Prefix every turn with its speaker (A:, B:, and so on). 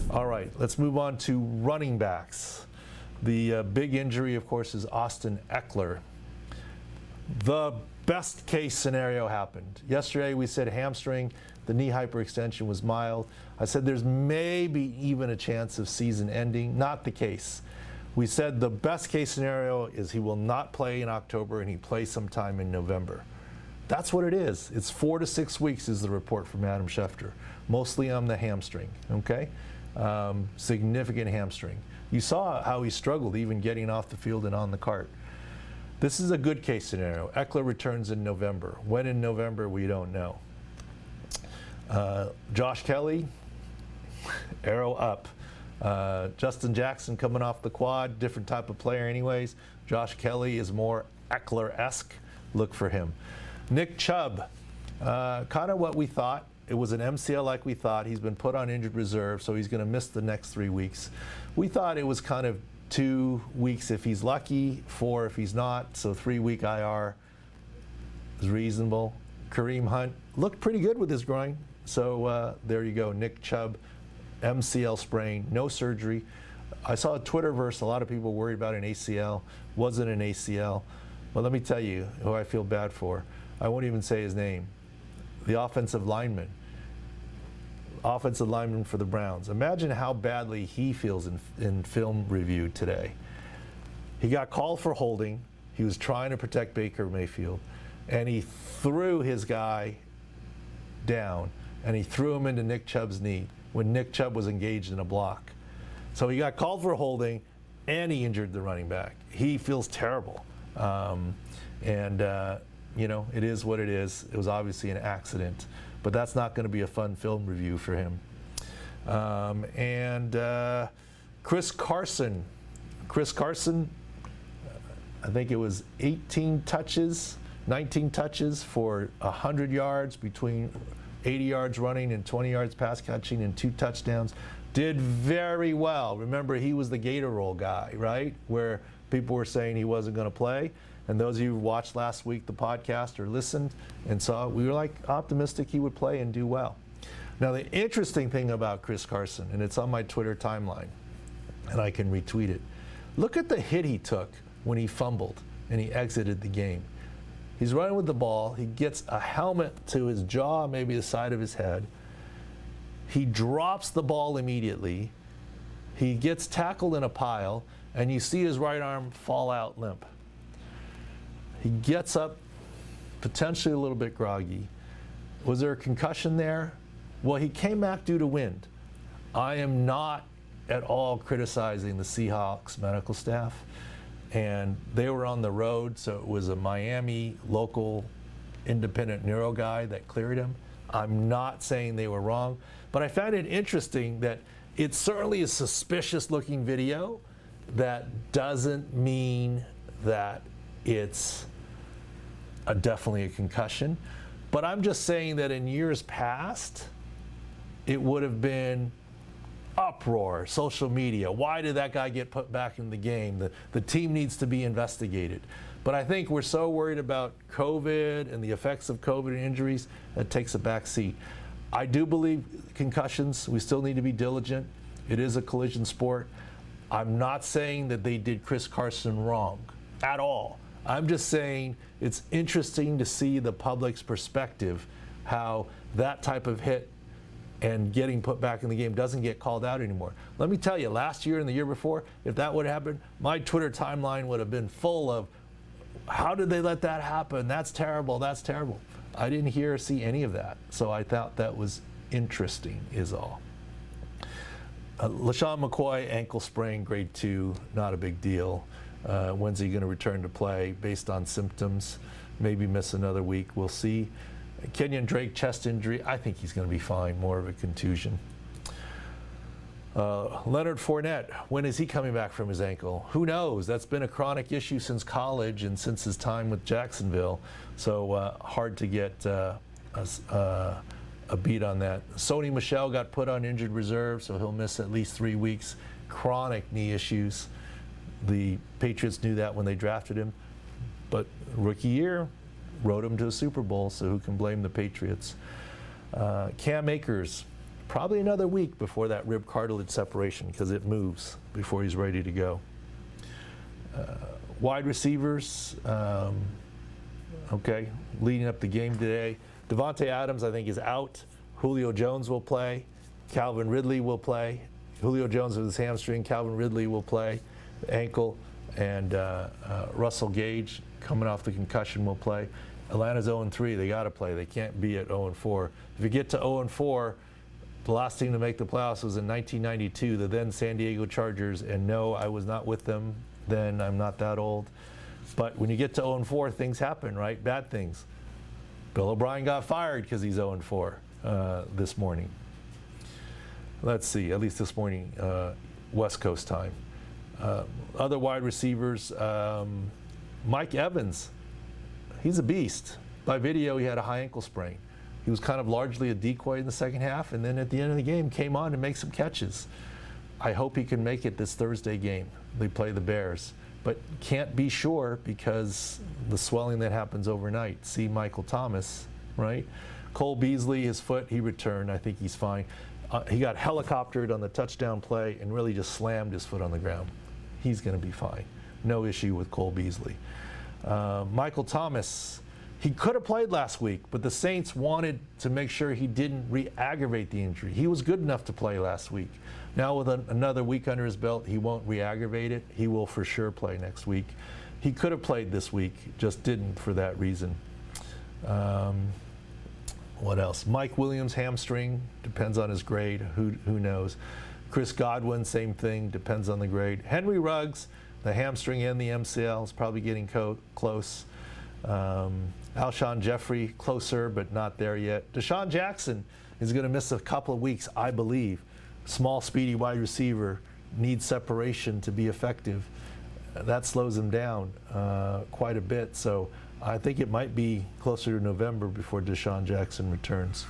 A: All right, let's move on to running backs. The big injury, of course, is Austin Eckler. The best case scenario happened. Yesterday we said hamstring, the knee hyperextension was mild. I said there's maybe even a chance of season ending. Not the case. We said the best case scenario is he will not play in October and he plays sometime in November. That's what it is. It's 4 to 6 weeks is the report from Adam Schefter. Mostly on the hamstring, okay? Significant hamstring. You saw how he struggled even getting off the field and on the cart. This is a good case scenario. Eckler returns in November. When in November, we don't know. Josh Kelly, arrow up. Desean Jackson coming off the quad, different type of player anyways. Josh Kelly is more Eckler-esque. Look for him. Nick Chubb, kind of what we thought. It was an MCL like we thought. He's been put on injured reserve, so he's going to miss the next 3 weeks. We thought it was kind of 2 weeks if he's lucky, 4 if he's not, so 3-week IR is reasonable. Kareem Hunt looked pretty good with his groin, so there you go. Nick Chubb, MCL sprain, no surgery. I saw a Twitterverse, a lot of people worried about an ACL. Wasn't an ACL. Well, let me tell you who I feel bad for. I won't even say his name. The offensive lineman for the Browns. Imagine how badly he feels in film review today. He got called for holding. He was trying to protect Baker Mayfield, and he threw his guy down, and he threw him into Nick Chubb's knee when Nick Chubb was engaged in a block. So he got called for holding, and he injured the running back. He feels terrible. You know, it is what it is. It was obviously an accident, but that's not going to be a fun film review for him. Chris Carson. I think it was 19 touches for 100 yards, between 80 yards running and 20 yards pass catching and 2 touchdowns. Did very well. Remember, he was the Gator Roll guy, right? Where people were saying he wasn't going to play. And those of you who watched last week the podcast or listened and saw, we were like optimistic he would play and do well. Now, the interesting thing about Chris Carson, and it's on my Twitter timeline, and I can retweet it. Look at the hit he took when he fumbled and he exited the game. He's running with the ball. He gets a helmet to his jaw, maybe the side of his head. He drops the ball immediately. He gets tackled in a pile, and you see his right arm fall out limp. He gets up, potentially a little bit groggy. Was there a concussion there? Well, he came back due to wind. I am not at all criticizing the Seahawks medical staff. And they were on the road, so it was a Miami local independent neuro guy that cleared him. I'm not saying they were wrong, but I found it interesting that it's certainly a suspicious looking video. That doesn't mean that it's definitely a concussion. But I'm just saying that in years past, it would have been uproar, social media. Why did that guy get put back in the game? The team needs to be investigated. But I think we're so worried about COVID and the effects of COVID and injuries that takes a back seat. I do believe concussions, we still need to be diligent. It is a collision sport. I'm not saying that they did Chris Carson wrong at all. I'm just saying it's interesting to see the public's perspective, how that type of hit and getting put back in the game doesn't get called out anymore. Let me tell you, last year and the year before, if that would have happened, my Twitter timeline would have been full of, how did they let that happen? That's terrible, that's terrible. I didn't hear or see any of that, so I thought that was interesting is all. LaShawn McCoy, ankle sprain, grade 2, not a big deal. When's he going to return to play based on symptoms? Maybe miss another week, we'll see. Kenyon Drake, chest injury, I think he's going to be fine, more of a contusion. Leonard Fournette, when is he coming back from his ankle? Who knows? That's been a chronic issue since college and since his time with Jacksonville, so hard to get a beat on that. Sony Michel got put on injured reserve, so he'll miss at least 3 weeks. Chronic knee issues. The Patriots knew that when they drafted him, but rookie year, rode him to a Super Bowl, so who can blame the Patriots? Cam Akers, probably another week before that rib cartilage separation because it moves before he's ready to go. Wide receivers, okay, leading up the game today. Devontae Adams, I think, is out. Julio Jones will play. Calvin Ridley will play. Julio Jones with his hamstring. Calvin Ridley will play, ankle. And Russell Gage, coming off the concussion, will play. Atlanta's 0-3. They got to play. They can't be at 0-4. If you get to 0-4, the last team to make the playoffs was in 1992, the then San Diego Chargers. And no, I was not with them then. I'm not that old. But when you get to 0-4, things happen, right? Bad things. Bill O'Brien got fired because he's 0-4 this morning. Let's see, at least this morning, West Coast time. Other wide receivers, Mike Evans, he's a beast. By video, he had a high ankle sprain. He was kind of largely a decoy in the second half, and then at the end of the game came on to make some catches. I hope he can make it this Thursday game. They play the Bears, but can't be sure because the swelling that happens overnight. See Michael Thomas, right? Cole Beasley, his foot, he returned. I think he's fine. He got helicoptered on the touchdown play and really just slammed his foot on the ground. He's going to be fine. No issue with Cole Beasley. Michael Thomas, he could have played last week, but the Saints wanted to make sure he didn't re-aggravate the injury. He was good enough to play last week. Now with another week under his belt, he won't re-aggravate it. He will for sure play next week. He could have played this week, just didn't for that reason. What else? Mike Williams, hamstring, depends on his grade. Who knows? Chris Godwin, same thing, depends on the grade. Henry Ruggs, the hamstring and the MCL is probably getting close. Alshon Jeffrey, closer, but not there yet. Desean Jackson is going to miss a couple of weeks, I believe. Small, speedy wide receiver, needs separation to be effective. That slows him down quite a bit. So I think it might be closer to November before Desean Jackson returns.